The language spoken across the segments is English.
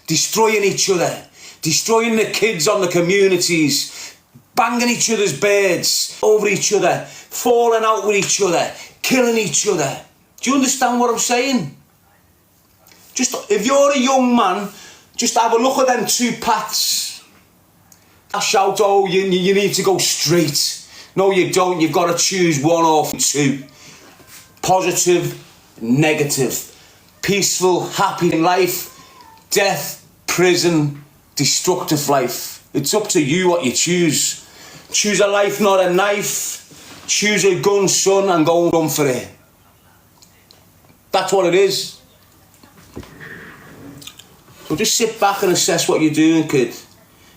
destroying each other, destroying the kids on the communities, banging each other's beds over each other, falling out with each other, killing each other. Do you understand what I'm saying? Just, if you're a young man, just have a look at them two paths. I shout, oh, you need to go straight. No, you don't. You've got to choose one or two. Positive, negative. Peaceful, happy life. Death, prison, destructive life. It's up to you what you choose. Choose a life, not a knife. Choose a gun, son, and go and run for it. That's what it is. So just sit back and assess what you're doing, kid.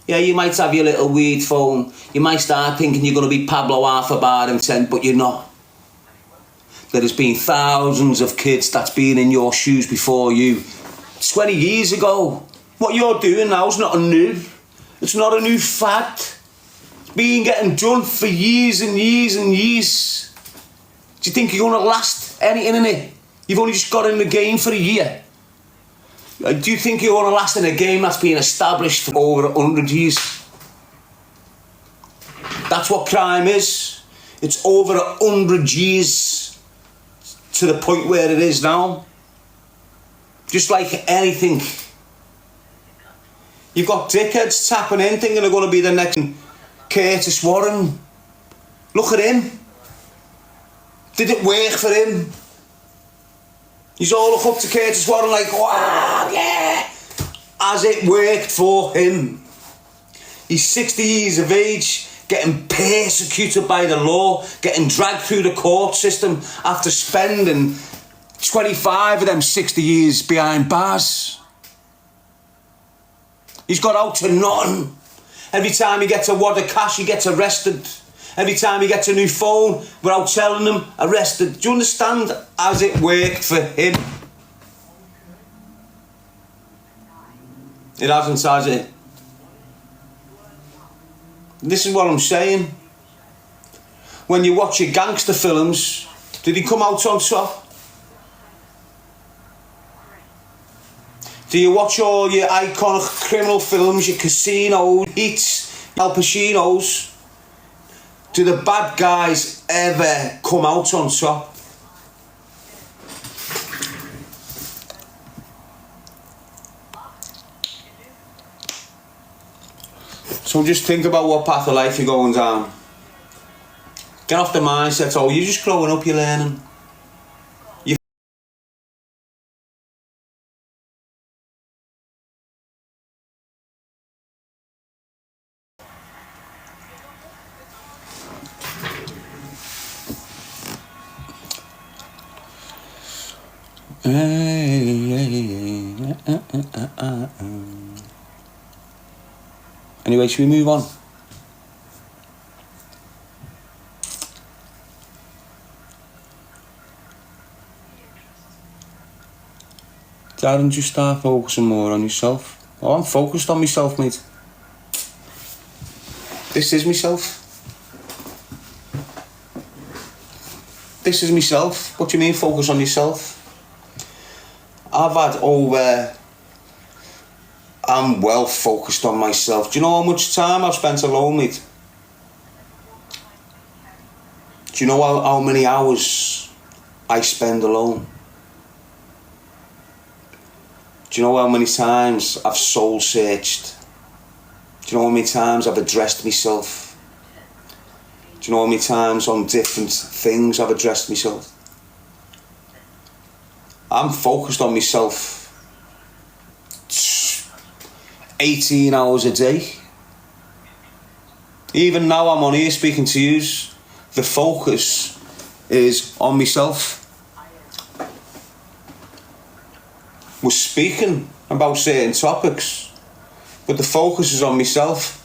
Yeah, you might have your little weed phone. You might start thinking you're going to be Pablo Alphabar and 10, but you're not. There has been thousands of kids that's been in your shoes before you. 20 years ago. What you're doing now is not new. It's not a new fad. It's been getting done for years and years and years. Do you think you're going to last anything in it? You've only just got in the game for a year. Do you think you're going to last in a game that's been established for over 100 years? That's what crime is. It's over 100 years to the point where it is now. Just like anything. You've got dickheads tapping in thinking they're going to be the next Curtis Warren. Look at him. Did it work for him? He's all look up to Curtis Warren like, wow, yeah. As it worked for him. He's 60 years of age, getting persecuted by the law, getting dragged through the court system after spending 25 of them 60 years behind bars. He's got out to nothing. Every time he gets a wad of cash, he gets arrested. Every time he gets a new phone, without telling him, arrested. Do you understand? As it worked for him. It hasn't, has it? This is what I'm saying. When you watch your gangster films, did he come out on top? Do you watch all your iconic criminal films, your Casino, Heats, Al Pacinos? Do the bad guys ever come out on top? So just think about what path of life you're going down. Get off the mindset, oh, you're just growing up, you're learning. Anyway, should we move on? Darren, just start focusing more on yourself. Oh, I'm focused on myself, mate. This is myself. This is myself. What do you mean, focus on yourself? I'm well focused on myself. Do you know how much time I've spent alone, mate? Do you know how many hours I spend alone? Do you know how many times I've soul searched? Do you know how many times I've addressed myself? Do you know how many times on different things I've addressed myself? I'm focused on myself 18 hours a day. Even now I'm on here speaking to you, the focus is on myself. We're speaking about certain topics, but the focus is on myself.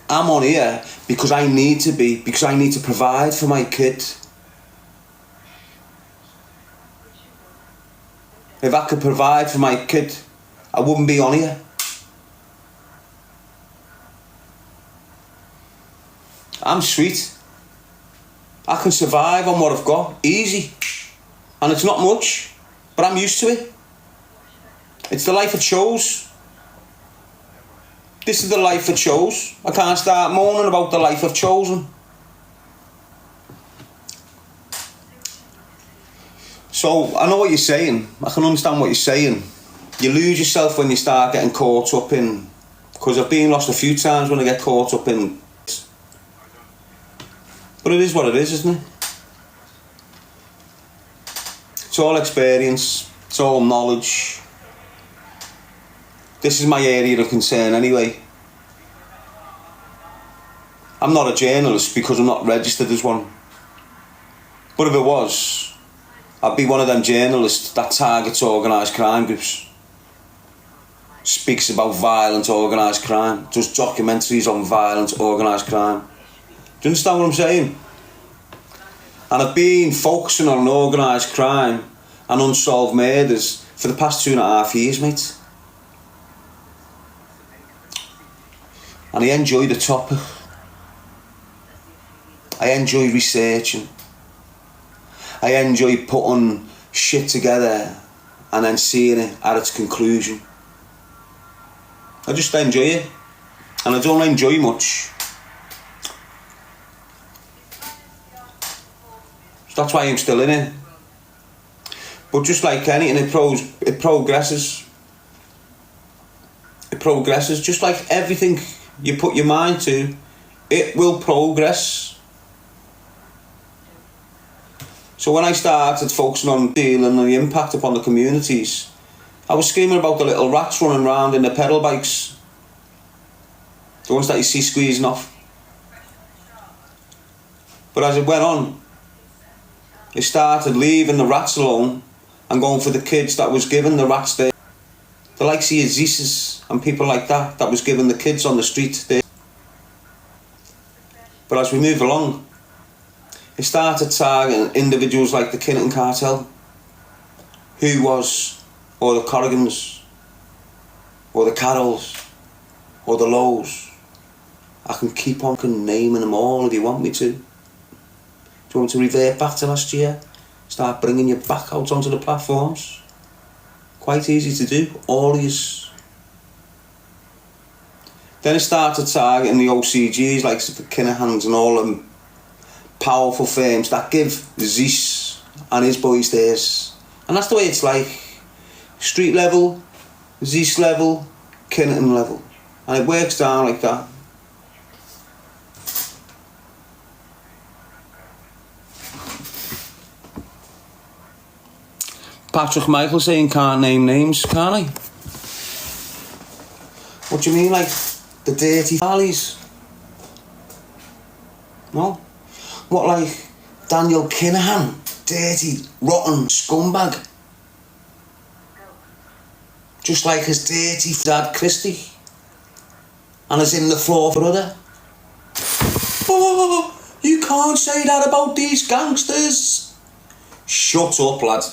I'm on here because I need to be, because I need to provide for my kid. If I could provide for my kid, I wouldn't be on here. I'm sweet. I can survive on what I've got, easy. And it's not much, but I'm used to it. It's the life I chose. This is the life I chose. I can't start moaning about the life I've chosen. So, I know what you're saying. I can understand what you're saying. You lose yourself when you start getting caught up in... Because I've been lost a few times when I get caught up in... But it is what it is, isn't it? It's all experience. It's all knowledge. This is my area of concern anyway. I'm not a journalist because I'm not registered as one. But if it was, I'd be one of them journalists that targets organised crime groups. Speaks about violent organised crime. Does documentaries on violent organised crime. Do you understand what I'm saying? And I've been focusing on organised crime and unsolved murders for the past 2.5 years, mate. And I enjoy the topic. I enjoy researching. I enjoy putting shit together and then seeing it at its conclusion. I just enjoy it. And I don't enjoy much. So that's why I'm still in it. But just like anything, it progresses. It progresses. Just like everything you put your mind to, it will progress. So when I started focusing on dealing and the impact upon the communities, I was screaming about the little rats running around in the pedal bikes. The ones that you see squeezing off. But as it went on, it started leaving the rats alone and going for the kids that was giving the rats there. The likes of Zeeses and people like that was giving the kids on the street there. But as we move along, it started targeting individuals like the Kinnington cartel, or the Corrigans, or the Carrolls, or the Lows. I can keep on naming them all if you want me to. Do you want me to revert back to last year? Start bringing you back out onto the platforms? Quite easy to do, all these. Then it started targeting the OCGs like the Kinahans and all them powerful firms that give Zeus and his boys theirs. And that's the way it's like. Street level, Zeus level, Kinnington level. And it works down like that. Patrick Michael saying can't name names, can't I? What do you mean, like the dirty Harleys? No? What, like Daniel Kinahan? Dirty, rotten scumbag? Just like his dirty dad Christie? And his in the floor brother? Oh, you can't say that about these gangsters. Shut up, lad.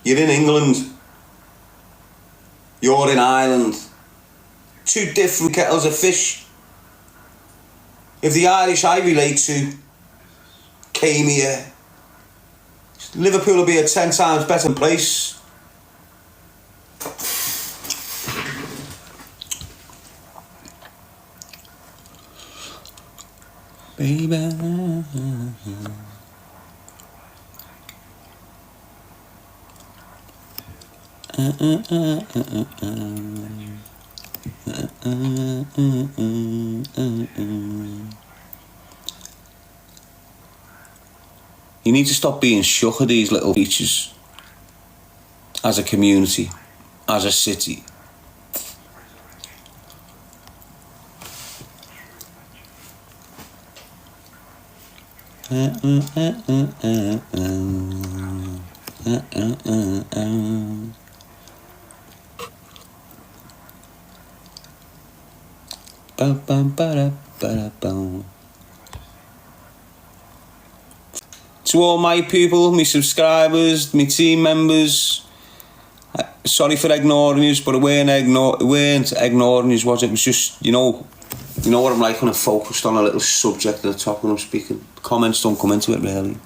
You're in England. You're in Ireland. Two different kettles of fish. If the Irish I relate to came here, Liverpool will be a 10 times better place. Baby. You need to stop being shook at these little creatures as a community, as a city. To all my people, my subscribers, my team members, sorry for ignoring you, but it weren't ignoring you, was it? It was just, you know what I'm like when I'm focused on a little subject at the top when I'm speaking. Comments don't come into it really.